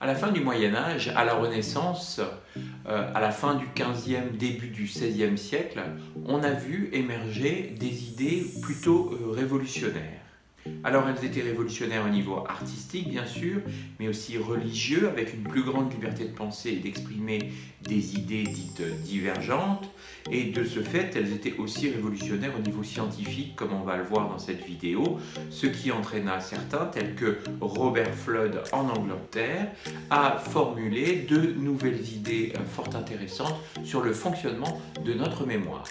À la fin du Moyen Âge, à la Renaissance, à la fin du XVe, début du XVIe siècle, on a vu émerger des idées plutôt révolutionnaires. Alors elles étaient révolutionnaires au niveau artistique bien sûr, mais aussi religieux, avec une plus grande liberté de penser et d'exprimer des idées dites divergentes. Et de ce fait, elles étaient aussi révolutionnaires au niveau scientifique, comme on va le voir dans cette vidéo, ce qui entraîna certains, tels que Robert Fludd en Angleterre, à formuler de nouvelles idées fort intéressantes sur le fonctionnement de notre mémoire.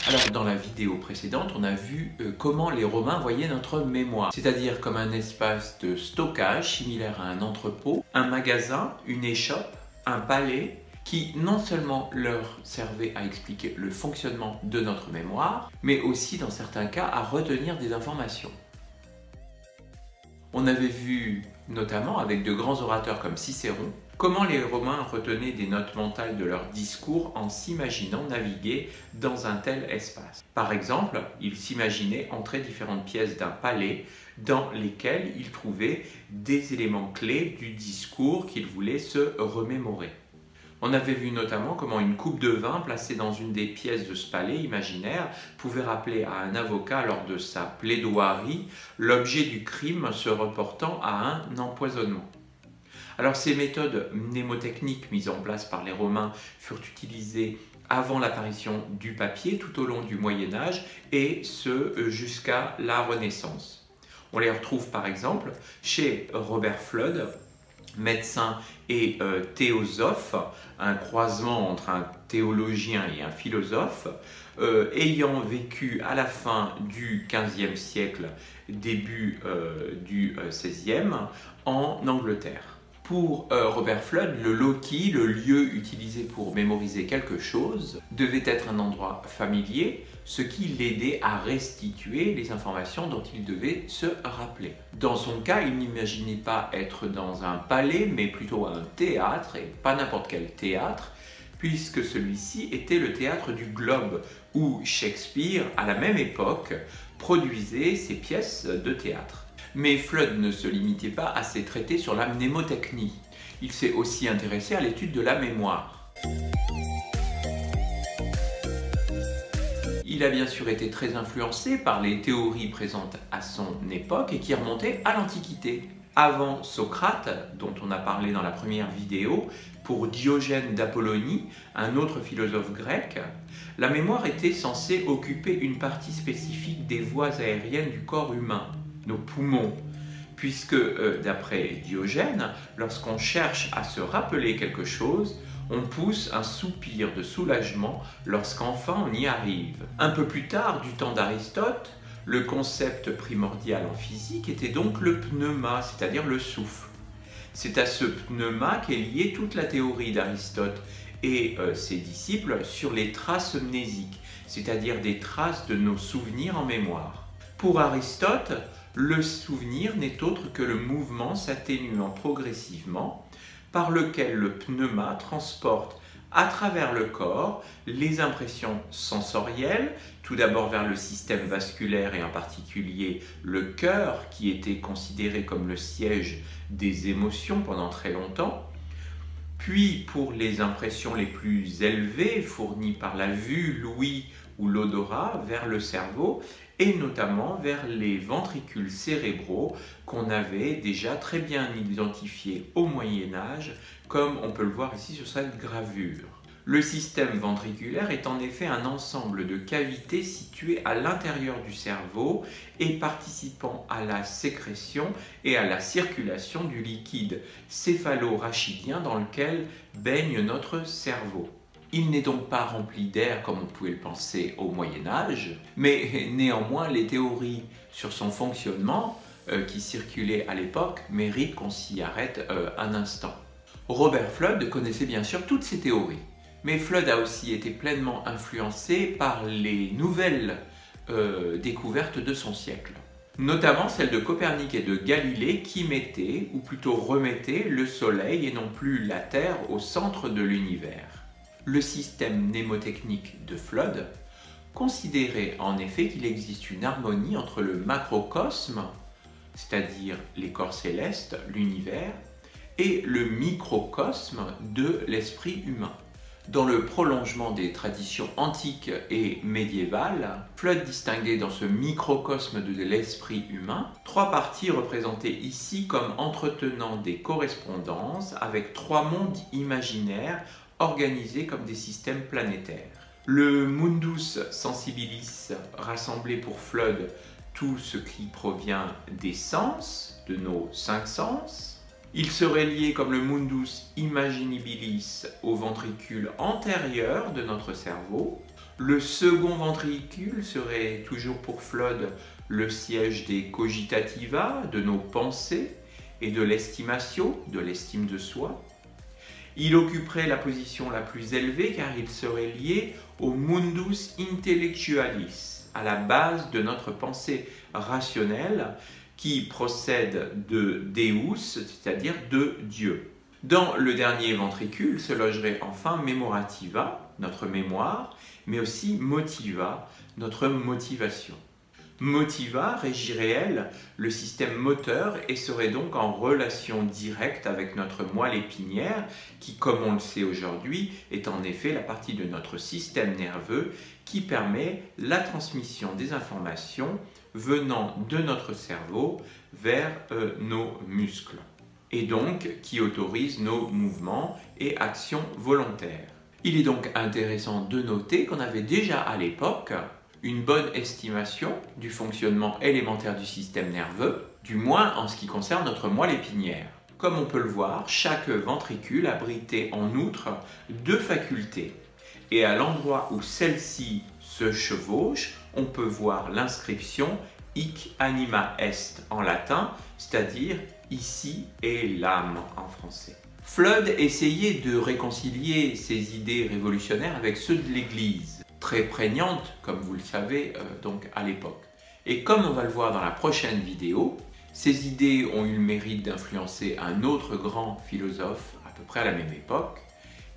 Alors, dans la vidéo précédente, on a vu comment les Romains voyaient notre mémoire, c'est-à-dire comme un espace de stockage similaire à un entrepôt, un magasin, une échoppe, un palais, qui non seulement leur servait à expliquer le fonctionnement de notre mémoire, mais aussi dans certains cas à retenir des informations. On avait vu, notamment avec de grands orateurs comme Cicéron, comment les Romains retenaient des notes mentales de leurs discours en s'imaginant naviguer dans un tel espace. Par exemple, ils s'imaginaient entrer différentes pièces d'un palais dans lesquelles ils trouvaient des éléments clés du discours qu'ils voulaient se remémorer. On avait vu notamment comment une coupe de vin placée dans une des pièces de ce palais imaginaire pouvait rappeler à un avocat lors de sa plaidoirie l'objet du crime se reportant à un empoisonnement. Alors ces méthodes mnémotechniques mises en place par les Romains furent utilisées avant l'apparition du papier tout au long du Moyen Âge et ce jusqu'à la Renaissance. On les retrouve par exemple chez Robert Fludd, médecin et théosophe, un croisement entre un théologien et un philosophe, ayant vécu à la fin du XVe siècle, début du XVIe, en Angleterre. Pour Robert Fludd, le loci, le lieu utilisé pour mémoriser quelque chose, devait être un endroit familier, ce qui l'aidait à restituer les informations dont il devait se rappeler. Dans son cas, il n'imaginait pas être dans un palais, mais plutôt un théâtre, et pas n'importe quel théâtre, puisque celui-ci était le théâtre du Globe, où Shakespeare, à la même époque, produisait ses pièces de théâtre. Mais Fludd ne se limitait pas à ses traités sur la mnémotechnie. Il s'est aussi intéressé à l'étude de la mémoire. Il a bien sûr été très influencé par les théories présentes à son époque et qui remontaient à l'Antiquité. Avant Socrate, dont on a parlé dans la première vidéo, pour Diogène d'Apollonie, un autre philosophe grec, la mémoire était censée occuper une partie spécifique des voies aériennes du corps humain, nos poumons, puisque d'après Diogène, lorsqu'on cherche à se rappeler quelque chose, on pousse un soupir de soulagement lorsqu'enfin on y arrive. Un peu plus tard, du temps d'Aristote, le concept primordial en physique était donc le pneuma, c'est-à-dire le souffle. C'est à ce pneuma qu'est liée toute la théorie d'Aristote et ses disciples sur les traces mnésiques, c'est-à-dire des traces de nos souvenirs en mémoire. Pour Aristote, le souvenir n'est autre que le mouvement s'atténuant progressivement par lequel le pneuma transporte à travers le corps les impressions sensorielles, tout d'abord vers le système vasculaire et en particulier le cœur qui était considéré comme le siège des émotions pendant très longtemps, puis pour les impressions les plus élevées fournies par la vue, l'ouïe ou l'odorat vers le cerveau et notamment vers les ventricules cérébraux qu'on avait déjà très bien identifiés au Moyen Âge, comme on peut le voir ici sur cette gravure. Le système ventriculaire est en effet un ensemble de cavités situées à l'intérieur du cerveau et participant à la sécrétion et à la circulation du liquide céphalo-rachidien dans lequel baigne notre cerveau. Il n'est donc pas rempli d'air comme on pouvait le penser au Moyen Âge, mais néanmoins les théories sur son fonctionnement qui circulaient à l'époque méritent qu'on s'y arrête un instant. Robert Fludd connaissait bien sûr toutes ces théories, mais Fludd a aussi été pleinement influencé par les nouvelles découvertes de son siècle, notamment celles de Copernic et de Galilée qui mettaient, ou plutôt remettaient, le Soleil et non plus la Terre au centre de l'univers. Le système mnémotechnique de Fludd considérait en effet qu'il existe une harmonie entre le macrocosme, c'est-à-dire les corps célestes, l'univers, et le microcosme de l'esprit humain. Dans le prolongement des traditions antiques et médiévales, Fludd distinguait dans ce microcosme de l'esprit humain trois parties représentées ici comme entretenant des correspondances avec trois mondes imaginaires organisés comme des systèmes planétaires. Le mundus sensibilis rassemblait pour Fludd tout ce qui provient des sens, de nos cinq sens. Il serait lié comme le mundus imaginabilis au ventricule antérieur de notre cerveau. Le second ventricule serait toujours pour Fludd le siège des cogitativa, de nos pensées, et de l'estimation, de l'estime de soi. Il occuperait la position la plus élevée car il serait lié au mundus intellectualis, à la base de notre pensée rationnelle qui procède de Deus, c'est-à-dire de Dieu. Dans le dernier ventricule se logerait enfin memorativa, notre mémoire, mais aussi motiva, notre motivation. Motiva régirait, elle, le système moteur et serait donc en relation directe avec notre moelle épinière qui, comme on le sait aujourd'hui, est en effet la partie de notre système nerveux qui permet la transmission des informations venant de notre cerveau vers nos muscles et donc qui autorise nos mouvements et actions volontaires. Il est donc intéressant de noter qu'on avait déjà à l'époque une bonne estimation du fonctionnement élémentaire du système nerveux, du moins en ce qui concerne notre moelle épinière. Comme on peut le voir, chaque ventricule abritait en outre deux facultés. Et à l'endroit où celle-ci se chevauche, on peut voir l'inscription « Hic anima est » en latin, c'est-à-dire « ici est l'âme » en français. Fludd essayait de réconcilier ses idées révolutionnaires avec ceux de l'Église, très prégnantes, comme vous le savez, donc à l'époque. Et comme on va le voir dans la prochaine vidéo, ces idées ont eu le mérite d'influencer un autre grand philosophe, à peu près à la même époque,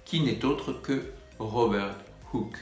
qui n'est autre que Robert Hooke.